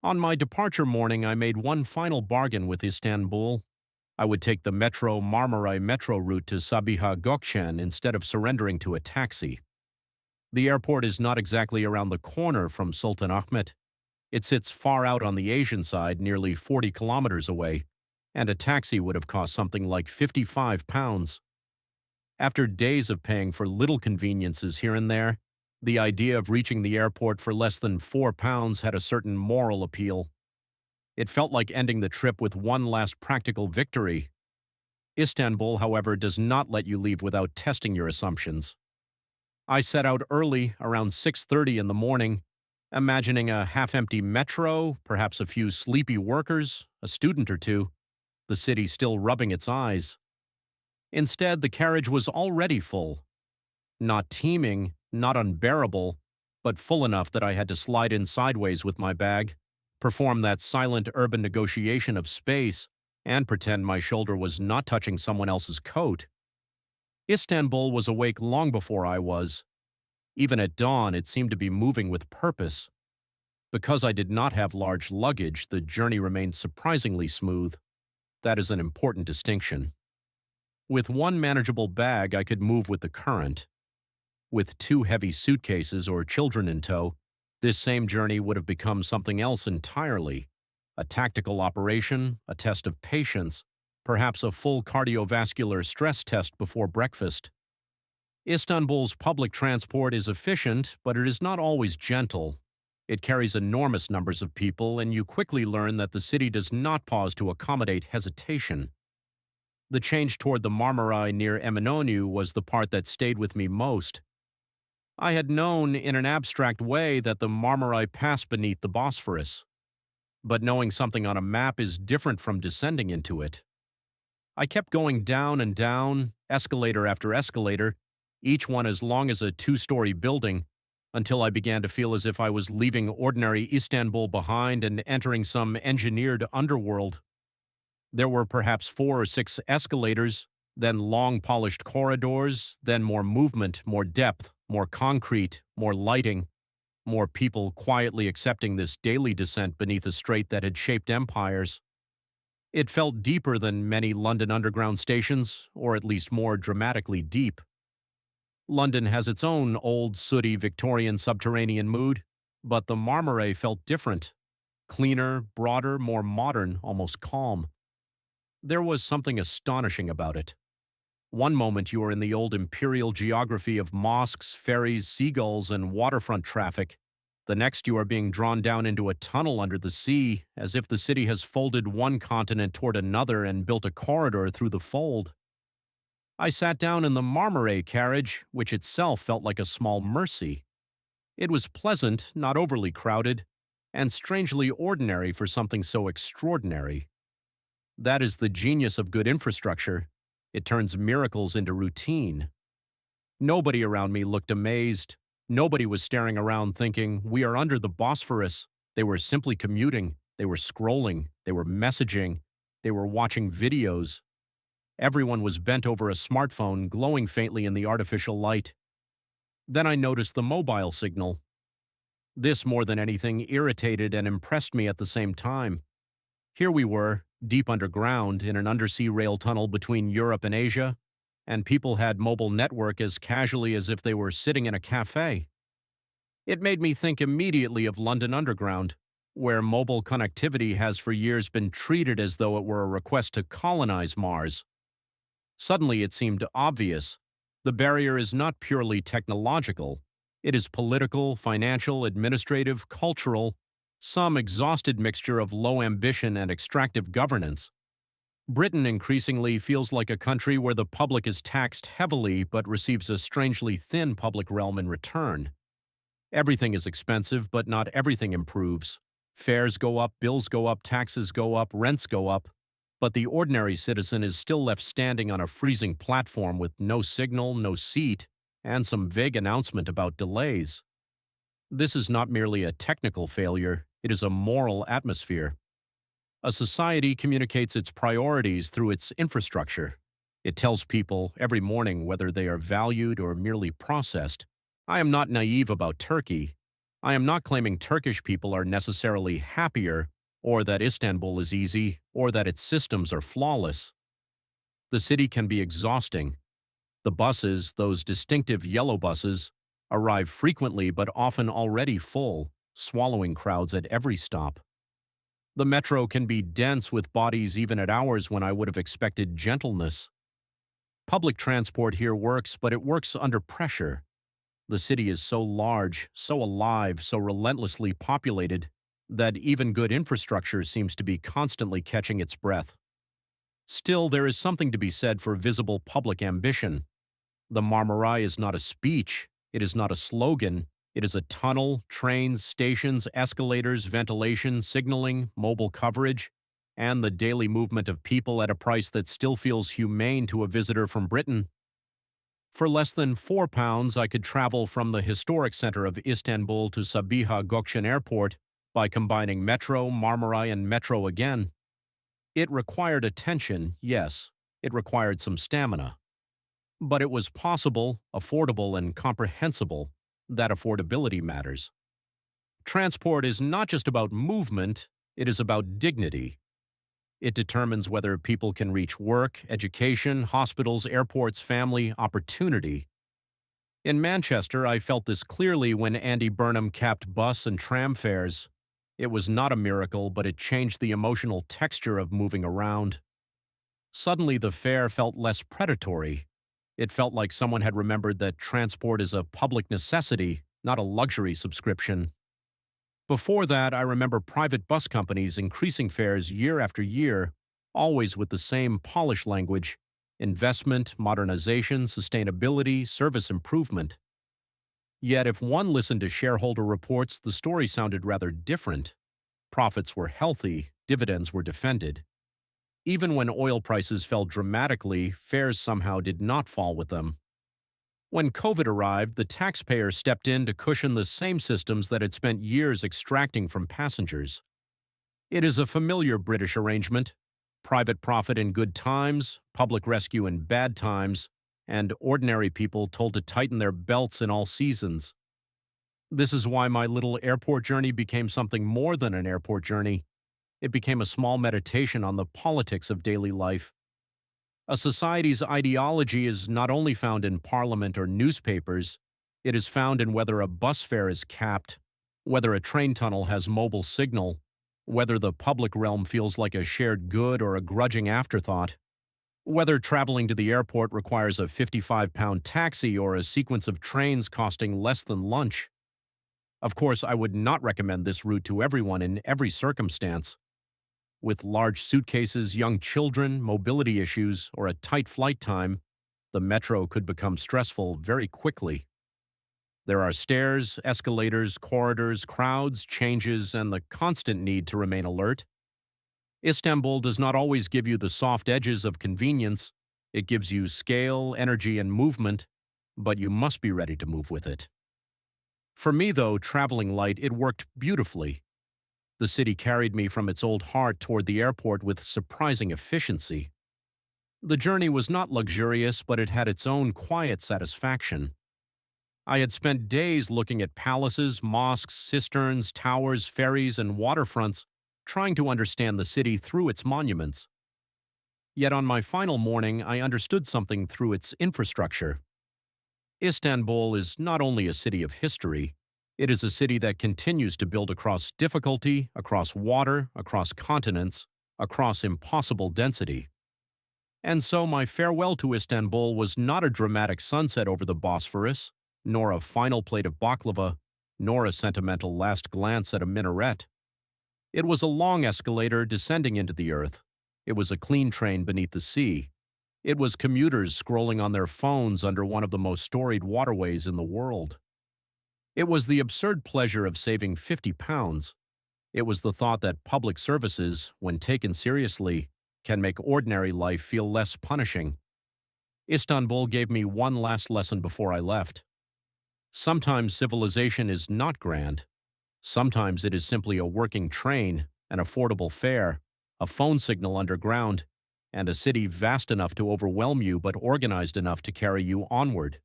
On my departure morning, I made one final bargain with Istanbul. I would take the Metro Marmaray metro route to Sabiha Gökçen instead of surrendering to a taxi. The airport is not exactly around the corner from Sultanahmet. It sits far out on the Asian side, nearly 40 kilometers away, and a taxi would have cost something like £55. After days of paying for little conveniences here and there, the idea of reaching the airport for less than £4 had a certain moral appeal. It felt like ending the trip with one last practical victory. Istanbul, however, does not let you leave without testing your assumptions. I set out early, around 6:30 in the morning, imagining a half-empty metro, perhaps a few sleepy workers, a student or two, the city still rubbing its eyes. Instead, the carriage was already full. Not teeming, not unbearable, but full enough that I had to slide in sideways with my bag, perform that silent urban negotiation of space, and pretend my shoulder was not touching someone else's coat. Istanbul was awake long before I was. Even at dawn, it seemed to be moving with purpose. Because I did not have large luggage, the journey remained surprisingly smooth. That is an important distinction. With one manageable bag, I could move with the current. With two heavy suitcases or children in tow, this same journey would have become something else entirely. A tactical operation, a test of patience, perhaps a full cardiovascular stress test before breakfast. Istanbul's public transport is efficient, but it is not always gentle. It carries enormous numbers of people, and you quickly learn that the city does not pause to accommodate hesitation. The change toward the Marmaray near Eminönü was the part that stayed with me most. I had known in an abstract way that the Marmaray passed beneath the Bosphorus. But knowing something on a map is different from descending into it. I kept going down and down, escalator after escalator, each one as long as a two-story building, until I began to feel as if I was leaving ordinary Istanbul behind and entering some engineered underworld. There were perhaps 4 or 6 escalators, then long polished corridors, then more movement, more depth, more concrete, more lighting, more people quietly accepting this daily descent beneath a strait that had shaped empires. It felt deeper than many London Underground stations, or at least more dramatically deep. London has its own old, sooty, Victorian subterranean mood, but the Marmaray felt different. Cleaner, broader, more modern, almost calm. There was something astonishing about it. One moment you are in the old imperial geography of mosques, ferries, seagulls, and waterfront traffic. The next you are being drawn down into a tunnel under the sea, as if the city has folded one continent toward another and built a corridor through the fold. I sat down in the Marmaray carriage, which itself felt like a small mercy. It was pleasant, not overly crowded, and strangely ordinary for something so extraordinary. That is the genius of good infrastructure. It turns miracles into routine. Nobody around me looked amazed. Nobody was staring around thinking, we are under the Bosphorus. They were simply commuting. They were scrolling. They were messaging. They were watching videos. Everyone was bent over a smartphone, glowing faintly in the artificial light. Then I noticed the mobile signal. This, more than anything, irritated and impressed me at the same time. Here we were, deep underground, in an undersea rail tunnel between Europe and Asia, and people had mobile network as casually as if they were sitting in a cafe. It made me think immediately of London Underground, where mobile connectivity has for years been treated as though it were a request to colonize Mars. Suddenly it seemed obvious. The barrier is not purely technological. It is political, financial, administrative, cultural, some exhausted mixture of low ambition and extractive governance. Britain increasingly feels like a country where the public is taxed heavily but receives a strangely thin public realm in return. Everything is expensive, but not everything improves. Fares go up, bills go up, taxes go up, rents go up. But the ordinary citizen is still left standing on a freezing platform with no signal, no seat, and some vague announcement about delays. This is not merely a technical failure, it is a moral atmosphere. A society communicates its priorities through its infrastructure. It tells people every morning whether they are valued or merely processed. I am not naive about Turkey. I am not claiming Turkish people are necessarily happier, or that Istanbul is easy, or that its systems are flawless. The city can be exhausting. The buses, those distinctive yellow buses, arrive frequently but often already full, swallowing crowds at every stop. The metro can be dense with bodies even at hours when I would have expected gentleness. Public transport here works, but it works under pressure. The city is so large, so alive, so relentlessly populated, that even good infrastructure seems to be constantly catching its breath. Still, there is something to be said for visible public ambition. The Marmaray is not a speech, it is not a slogan, it is a tunnel, trains, stations, escalators, ventilation, signaling, mobile coverage, and the daily movement of people at a price that still feels humane to a visitor from Britain. For less than £4, I could travel from the historic center of Istanbul to Sabiha Gökçen Airport by combining metro, Marmaray, and metro again. It required attention, yes, it required some stamina. But it was possible, affordable, and comprehensible. That affordability matters. Transport is not just about movement, it is about dignity. It determines whether people can reach work, education, hospitals, airports, family, opportunity. In Manchester, I felt this clearly when Andy Burnham capped bus and tram fares. It was not a miracle, but it changed the emotional texture of moving around. Suddenly, the fare felt less predatory. It felt like someone had remembered that transport is a public necessity, not a luxury subscription. Before that, I remember private bus companies increasing fares year after year, always with the same polished language: investment, modernization, sustainability, service improvement. Yet if one listened to shareholder reports, the story sounded rather different. Profits were healthy, dividends were defended. Even when oil prices fell dramatically, fares somehow did not fall with them. When COVID arrived, the taxpayer stepped in to cushion the same systems that had spent years extracting from passengers. It is a familiar British arrangement: private profit in good times, public rescue in bad times, and ordinary people told to tighten their belts in all seasons. This is why my little airport journey became something more than an airport journey. It became a small meditation on the politics of daily life. A society's ideology is not only found in parliament or newspapers, it is found in whether a bus fare is capped, whether a train tunnel has mobile signal, whether the public realm feels like a shared good or a grudging afterthought, whether traveling to the airport requires a £55 taxi or a sequence of trains costing less than lunch. Of course, I would not recommend this route to everyone in every circumstance. With large suitcases, young children, mobility issues, or a tight flight time, the metro could become stressful very quickly. There are stairs, escalators, corridors, crowds, changes, and the constant need to remain alert. Istanbul does not always give you the soft edges of convenience. It gives you scale, energy, and movement, but you must be ready to move with it. For me, though, traveling light, it worked beautifully. The city carried me from its old heart toward the airport with surprising efficiency. The journey was not luxurious, but it had its own quiet satisfaction. I had spent days looking at palaces, mosques, cisterns, towers, ferries, and waterfronts, trying to understand the city through its monuments. Yet on my final morning, I understood something through its infrastructure. Istanbul is not only a city of history, it is a city that continues to build across difficulty, across water, across continents, across impossible density. And so my farewell to Istanbul was not a dramatic sunset over the Bosphorus, nor a final plate of baklava, nor a sentimental last glance at a minaret. It was a long escalator descending into the earth. It was a clean train beneath the sea. It was commuters scrolling on their phones under one of the most storied waterways in the world. It was the absurd pleasure of saving £50. It was the thought that public services, when taken seriously, can make ordinary life feel less punishing. Istanbul gave me one last lesson before I left. Sometimes civilization is not grand. Sometimes it is simply a working train, an affordable fare, a phone signal underground, and a city vast enough to overwhelm you but organized enough to carry you onward.